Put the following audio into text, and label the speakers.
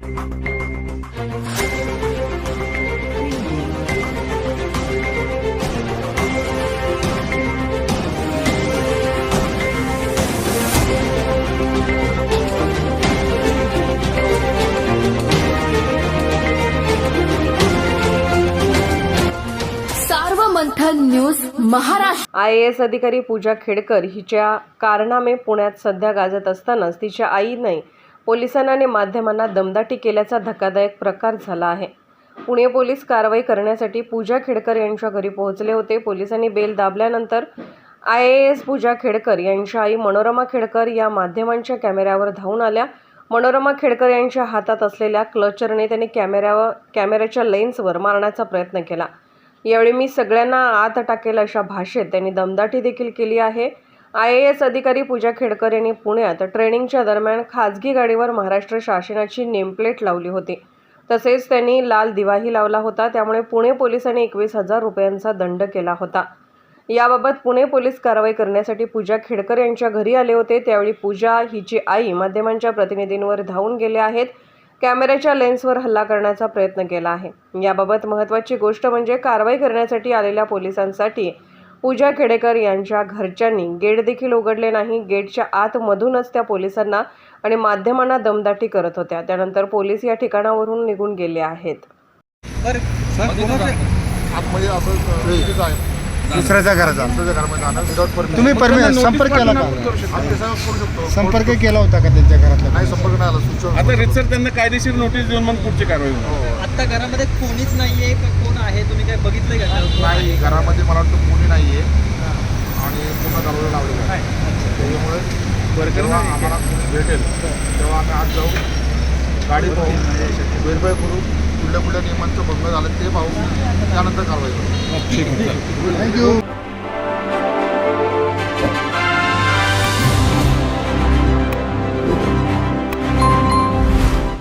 Speaker 1: मंथन news Maharashtra.
Speaker 2: IAS अधिकारी पूजा खेडकर हिच्या कारनामे पुण्यात सध्या गाजत असतानाच तिच्या आईने पोलिसांना आणि माध्यमांना दमदाटी केल्याचा धक्कादायक प्रकार झाला आहे। पुणे पोलीस कारवाई करण्यासाठी पूजा खेडकर यांच्या घरी पोहोचले होते। पोलिसांनी बेल दाबल्यानंतर IAS पूजा खेडकर यांच्या आई मनोरमा खेडकर या माध्यमांच्या कॅमेऱ्यावर धावून आल्या। मनोरमा खेडकर यांच्या हातात असलेल्या क्लचरने त्यांनी कॅमेऱ्याच्या लेन्सवर मारण्याचा प्रयत्न केला। यावेळी मी सगळ्यांना आत टाकेल अशा भाषेत त्यांनी दमदाटी देखील केली आहे। IAS अधिकारी पूजा खेडकर यांनी पुण्यात ट्रेनिंगच्या दरम्यान खाजगी गाडीवर महाराष्ट्र शासनाची नेमप्लेट लावली होती। तसेच त्यांनी लाल दिवाही लावला होता। त्यामुळे पुणे पोलिसांनी 21,000 रुपयांचा दंड केला होता। याबाबत पुणे पोलीस कारवाई करण्यासाठी पूजा खेडकर यांच्या घरी आले होते। त्यावेळी पूजा हिची आई माध्यमांच्या प्रतिनिधींवर धावून गेले आहेत। कॅमेऱ्याच्या लेन्सवर हल्ला करण्याचा प्रयत्न केला आहे। याबाबत महत्त्वाची गोष्ट म्हणजे कारवाई करण्यासाठी आलेल्या पोलिसांसाठी पूजा खेडकर यांच्या घरच्यांनी गेट देखील उघडले नाही। गेटच्या आतमधूनच त्या पोलिसांना आणि माध्यमांना दमदाटी करत होत्या। त्यानंतर पोलीस या ठिकाणावरून निघून गेले आहेत।
Speaker 3: दुसऱ्याच्या घराचा तुम्ही संपर्क केला का? संपर्क केला होता का त्यांच्या घरातला?
Speaker 4: नाही, संपर्क नाही आला।
Speaker 5: आता रितसर त्यांना कायदेशीर नोटीस देऊन मग पुढची कारवाई होईल।
Speaker 6: आता घरामध्ये कोणीच नाहीये का? कोण आहे? तुम्ही काय बघितलंय का?
Speaker 4: नाही, घरामध्ये मला वाटतं कोणी नाहीये आणि पूर्ण दरवाजा लावलेला आहे। त्यामुळे जेव्हा आम्हाला कोणी भेटेल तेव्हा आम्ही आज जाऊ, गाडी पाहू, व्हेरीफाय करू, कुठल्या नियमांचं भंग झालं ते पाहू, त्यानंतर कारवाई करू।
Speaker 3: थँक्यू।